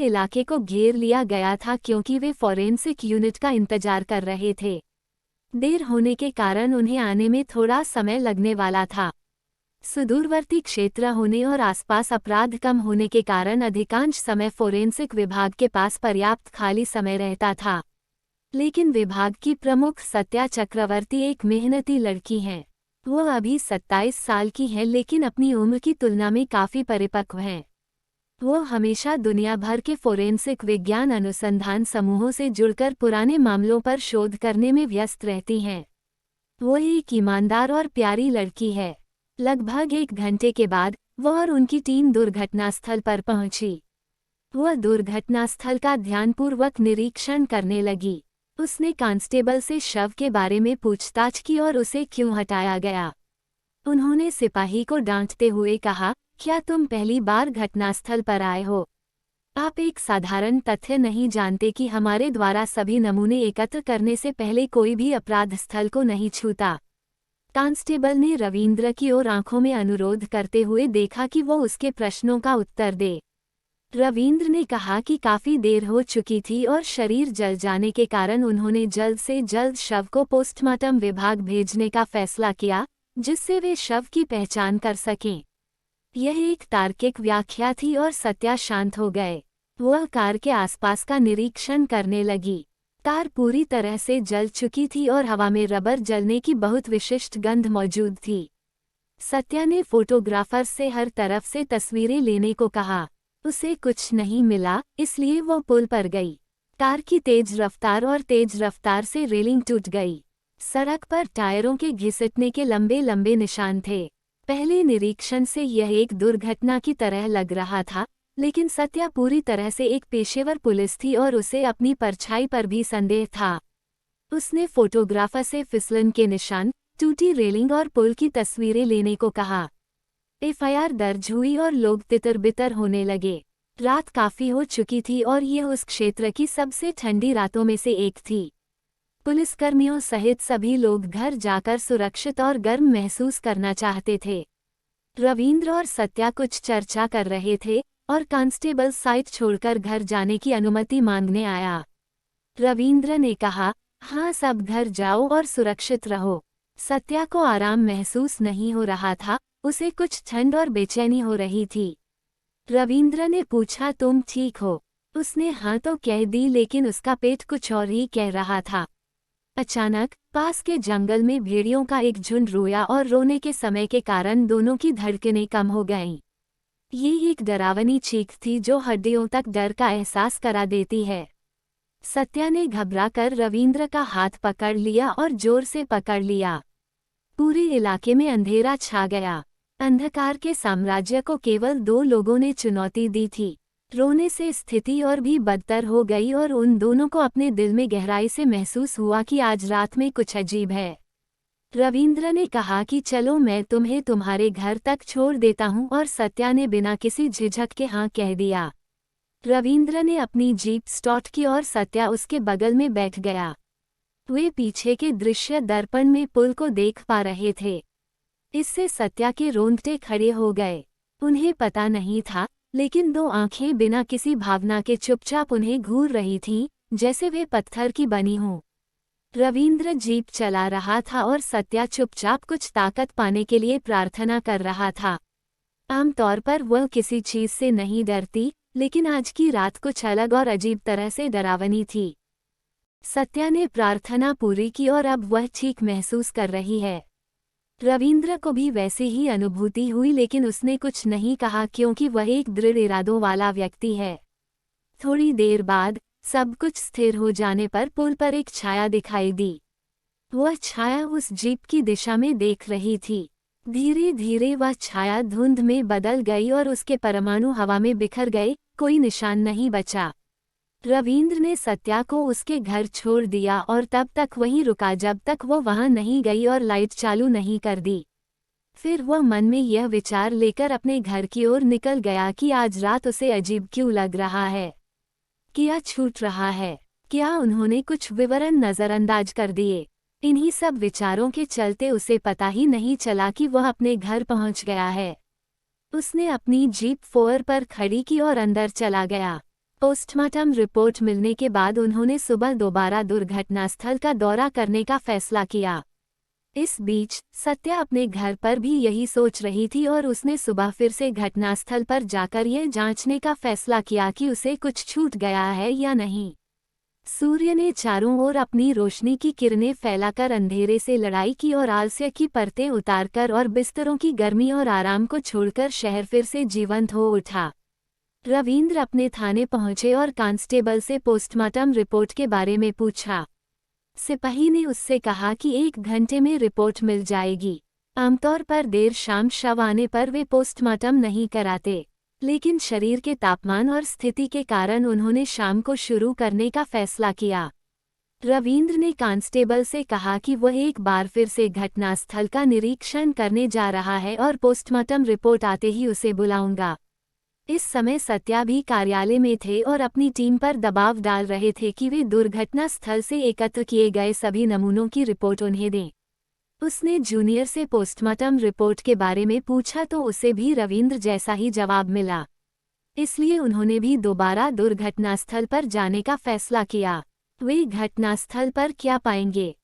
इलाके को घेर लिया गया था क्योंकि वे फॉरेंसिक यूनिट का इंतजार कर रहे थे। देर होने के कारण उन्हें आने में थोड़ा समय लगने वाला था। सुदूरवर्ती क्षेत्र होने और आसपास अपराध कम होने के कारण अधिकांश समय फोरेंसिक विभाग के पास पर्याप्त खाली समय रहता था। लेकिन विभाग की प्रमुख सत्या चक्रवर्ती एक मेहनती लड़की हैं। वो अभी 27 साल की है लेकिन अपनी उम्र की तुलना में काफ़ी परिपक्व हैं। वो हमेशा दुनिया भर के फोरेंसिक विज्ञान अनुसंधान समूहों से जुड़कर पुराने मामलों पर शोध करने में व्यस्त रहती हैं। वो एक ईमानदार और प्यारी लड़की है। लगभग 1 घंटे के बाद वह और उनकी टीम दुर्घटनास्थल पर पहुंची। वह दुर्घटनास्थल का ध्यानपूर्वक निरीक्षण करने लगी। उसने कांस्टेबल से शव के बारे में पूछताछ की और उसे क्यों हटाया गया। उन्होंने सिपाही को डांटते हुए कहा, क्या तुम पहली बार घटनास्थल पर आए हो? आप एक साधारण तथ्य नहीं जानते कि हमारे द्वारा सभी नमूने एकत्र करने से पहले कोई भी अपराध स्थल को नहीं छूता। कांस्टेबल ने रविंद्र की ओर आंखों में अनुरोध करते हुए देखा कि वो उसके प्रश्नों का उत्तर दे। रविंद्र ने कहा कि काफी देर हो चुकी थी और शरीर जल जाने के कारण उन्होंने जल्द से जल्द शव को पोस्टमार्टम विभाग भेजने का फैसला किया, जिससे वे शव की पहचान कर सकें। यह एक तार्किक व्याख्या थी और सत्या शांत हो गए। वह कार के आसपास का निरीक्षण करने लगी। कार पूरी तरह से जल चुकी थी और हवा में रबर जलने की बहुत विशिष्ट गंध मौजूद थी। सत्या ने फोटोग्राफर से हर तरफ से तस्वीरें लेने को कहा। उसे कुछ नहीं मिला, इसलिए वो पुल पर गई। कार की तेज रफ्तार से रेलिंग टूट गई। सड़क पर टायरों के घिसटने के लंबे लंबे निशान थे। पहले निरीक्षण से यह एक दुर्घटना की तरह लग रहा था, लेकिन सत्या पूरी तरह से एक पेशेवर पुलिस थी और उसे अपनी परछाई पर भी संदेह था। उसने फोटोग्राफर से फिसलन के निशान, टूटी रेलिंग और पुल की तस्वीरें लेने को कहा। एफआईआर दर्ज हुई और लोग तितर-बितर होने लगे। रात काफी हो चुकी थी और यह उस क्षेत्र की सबसे ठंडी रातों में से एक थी। पुलिसकर्मियों सहित सभी लोग घर जाकर सुरक्षित और गर्म महसूस करना चाहते थे। रविंद्र और सत्या कुछ चर्चा कर रहे थे और कांस्टेबल साइट छोड़कर घर जाने की अनुमति मांगने आया। रविंद्र ने कहा, हाँ, सब घर जाओ और सुरक्षित रहो। सत्या को आराम महसूस नहीं हो रहा था, उसे कुछ ठंड और बेचैनी हो रही थी। रविंद्र ने पूछा, तुम ठीक हो? उसने हाँ तो कह दी, लेकिन उसका पेट कुछ और ही कह रहा था। अचानक पास के जंगल में भेड़ियों का एक झुंड रोया और रोने के समय के कारण दोनों की धड़कनें कम हो गईं। ये एक डरावनी चीख थी जो हड्डियों तक डर का एहसास करा देती है। सत्या ने घबराकर रविंद्र का हाथ पकड़ लिया और जोर से पकड़ लिया। पूरे इलाके में अंधेरा छा गया। अंधकार के साम्राज्य को केवल 2 लोगों ने चुनौती दी थी। रोने से स्थिति और भी बदतर हो गई और उन दोनों को अपने दिल में गहराई से महसूस हुआ कि आज रात में कुछ अजीब है। रविंद्र ने कहा कि चलो, मैं तुम्हें तुम्हारे घर तक छोड़ देता हूं, और सत्या ने बिना किसी झिझक के हाँ कह दिया। रविंद्र ने अपनी जीप स्टार्ट की और सत्या उसके बगल में बैठ गया। वे पीछे के दृश्य दर्पण में पुल को देख पा रहे थे। इससे सत्या के रोंगटे खड़े हो गए। उन्हें पता नहीं था, लेकिन 2 आंखें बिना किसी भावना के चुपचाप उन्हें घूर रही थीं, जैसे वे पत्थर की बनी हों। रविंद्र जीप चला रहा था और सत्या चुपचाप कुछ ताकत पाने के लिए प्रार्थना कर रहा था। आमतौर पर वह किसी चीज से नहीं डरती, लेकिन आज की रात कुछ अलग और अजीब तरह से डरावनी थी। सत्या ने प्रार्थना पूरी की और अब वह ठीक महसूस कर रही है। रविंद्र को भी वैसी ही अनुभूति हुई, लेकिन उसने कुछ नहीं कहा क्योंकि वह एक दृढ़ इरादों वाला व्यक्ति है। थोड़ी देर बाद सब कुछ स्थिर हो जाने पर पुल पर एक छाया दिखाई दी। वह छाया उस जीप की दिशा में देख रही थी। धीरे धीरे वह छाया धुंध में बदल गई और उसके परमाणु हवा में बिखर गए, कोई निशान नहीं बचा। रविंद्र ने सत्या को उसके घर छोड़ दिया और तब तक वहीं रुका जब तक वो वहां नहीं गई और लाइट चालू नहीं कर दी। फिर वह मन में यह विचार लेकर अपने घर की ओर निकल गया कि आज रात उसे अजीब क्यों लग रहा है। क्या छूट रहा है? क्या उन्होंने कुछ विवरण नजरअंदाज कर दिए? इन्हीं सब विचारों के चलते उसे पता ही नहीं चला कि वह अपने घर पहुंच गया है। उसने अपनी जीप 4 पर खड़ी की और अंदर चला गया। पोस्टमार्टम रिपोर्ट मिलने के बाद उन्होंने सुबह दोबारा दुर्घटनास्थल का दौरा करने का फैसला किया। इस बीच सत्या अपने घर पर भी यही सोच रही थी और उसने सुबह फिर से घटनास्थल पर जाकर यह जांचने का फैसला किया कि उसे कुछ छूट गया है या नहीं। सूर्य ने चारों ओर अपनी रोशनी की किरणें फैलाकर अंधेरे से लड़ाई की और आलस्य की परतें उतारकर और बिस्तरों की गर्मी और आराम को छोड़कर शहर फिर से जीवंत हो उठा। रविंद्र अपने थाने पहुंचे और कांस्टेबल से पोस्टमार्टम रिपोर्ट के बारे में पूछा। सिपाही ने उससे कहा कि 1 घंटे में रिपोर्ट मिल जाएगी। आमतौर पर देर शाम शव आने पर वे पोस्टमार्टम नहीं कराते, लेकिन शरीर के तापमान और स्थिति के कारण उन्होंने शाम को शुरू करने का फैसला किया। रविंद्र ने कांस्टेबल से कहा कि वह एक बार फिर से घटनास्थल का निरीक्षण करने जा रहा है और पोस्टमार्टम रिपोर्ट आते ही उसे बुलाऊंगा। इस समय सत्या भी कार्यालय में थे और अपनी टीम पर दबाव डाल रहे थे कि वे दुर्घटना स्थल से एकत्र किए गए सभी नमूनों की रिपोर्ट उन्हें दें। उसने जूनियर से पोस्टमार्टम रिपोर्ट के बारे में पूछा तो उसे भी रविंद्र जैसा ही जवाब मिला। इसलिए उन्होंने भी दोबारा दुर्घटनास्थल पर जाने का फैसला किया। वे घटनास्थल पर क्या पाएंगे,